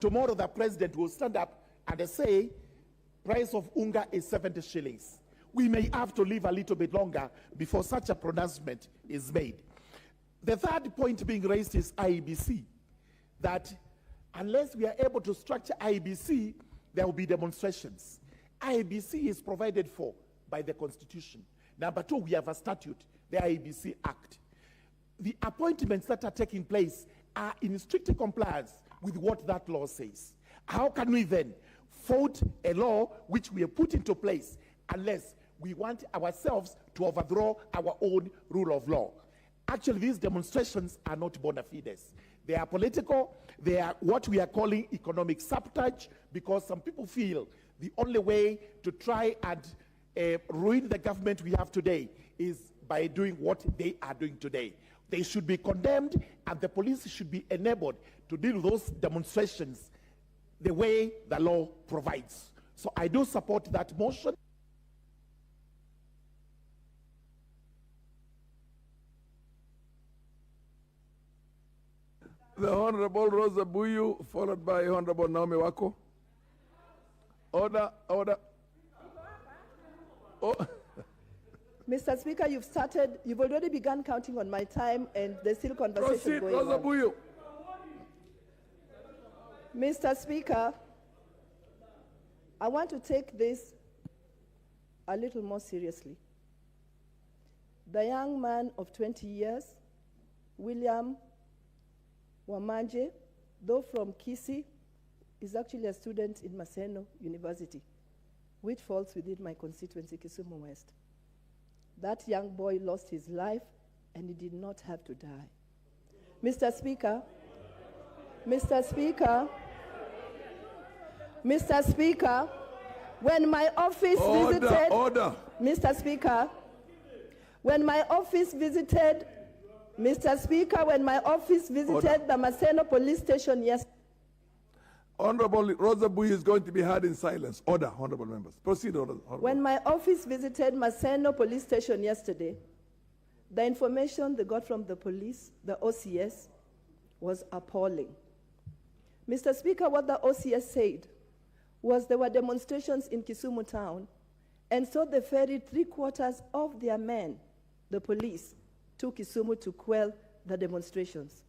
Tomorrow the president will stand up and say, price of unga is 70 shillings. We may have to live a little bit longer before such a pronouncement is made. The third point being raised is IEBC, that unless we are able to structure IEBC, there will be demonstrations. IEBC is provided for by the Constitution. Number two, we have a statute, the IEBC Act. The appointments that are taking place are in strict compliance with what that law says. How can we then fault a law which we have put into place unless we want ourselves to overthrow our own rule of law? Actually, these demonstrations are not bona fides. They are political. They are what we are calling economic sabotage, because some people feel the only way to try and ruin the government we have today is by doing what they are doing today. They should be condemned, and the police should be enabled to deal with those demonstrations the way the law provides. So I do support that motion. The Honorable Rosa Obuyu, followed by Honorable Naomi Wako. Order, order. Oh. Mr. Speaker, you've already begun counting on my time, and there's still conversation Proceed, going Rosa on. Obuyu. Mr. Speaker, I want to take this a little more seriously. The young man of 20 years, William Wamanje, though from Kisii, is actually a student in Maseno University, which falls within my constituency, Kisumu West. That young boy lost his life, and he did not have to die. Mr. Speaker, Mr. Speaker, Mr. Speaker, when my office visited... Order. Mr. Speaker, when my office visited... Mr. Speaker, when my office visited the Maseno police station yesterday... Honorable Rosa Obuyu is going to be heard in silence. Order, honorable members. Proceed, honorable. When my office visited Maseno police station yesterday, the information they got from the police, the OCS, was appalling. Mr. Speaker, what the OCS said was there were demonstrations in Kisumu town, and so they ferried 3/4 of their men, the police, to Kisumu to quell the demonstrations.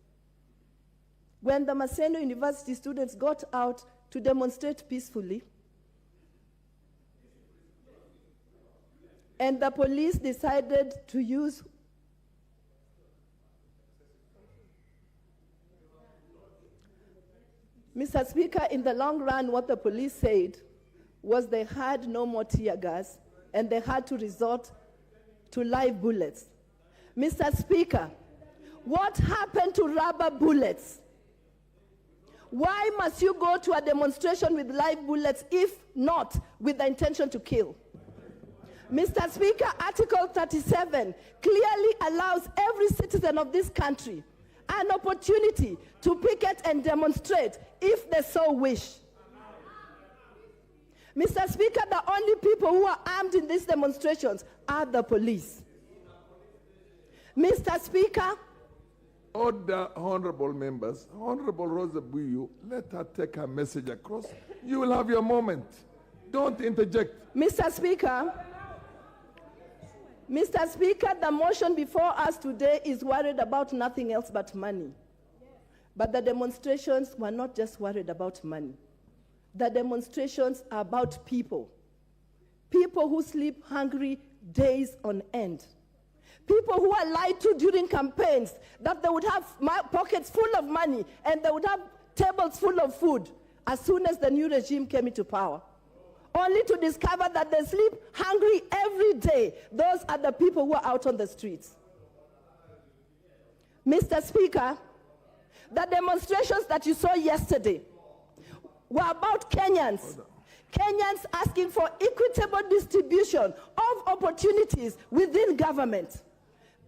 When the Maseno University students got out to demonstrate peacefully, and the police decided to use Mr. Speaker, in the long run, what the police said was they had no more tear gas, and they had to resort to live bullets. Mr. Speaker, what happened to rubber bullets? Why must you go to a demonstration with live bullets if not with the intention to kill? Mr. Speaker, Article 37 clearly allows every citizen of this country an opportunity to picket and demonstrate if they so wish. Mr. Speaker, the only people who are armed in these demonstrations are the police. Mr. Speaker, Order, honorable members. Honorable Rosa Obuyu, let her take her message across. You will have your moment. Don't interject. Mr. Speaker, the motion before us today is worried about nothing else but money. But the demonstrations were not just worried about money. The demonstrations are about people. People who sleep hungry days on end. People who are lied to during campaigns that they would have pockets full of money and they would have tables full of food as soon as the new regime came into power, only to discover that they sleep hungry every day. Those are the people who are out on the streets. Mr. Speaker, the demonstrations that you saw yesterday were about Kenyans. Kenyans asking for equitable distribution of opportunities within government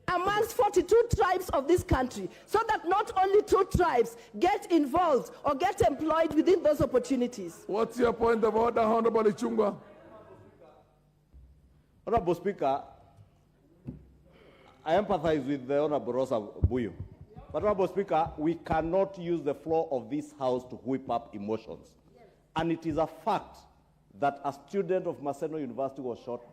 amongst 42 tribes of this country, so that not only 2 tribes get involved or get employed within those opportunities. What's your point of order, Honorable Ichungwa? Honorable Speaker, I empathize with the Honorable Rosa Obuyu. But, Honorable Speaker, we cannot use the floor of this House to whip up emotions. Yes. And it is a fact that a student of Maseno University was shot dead.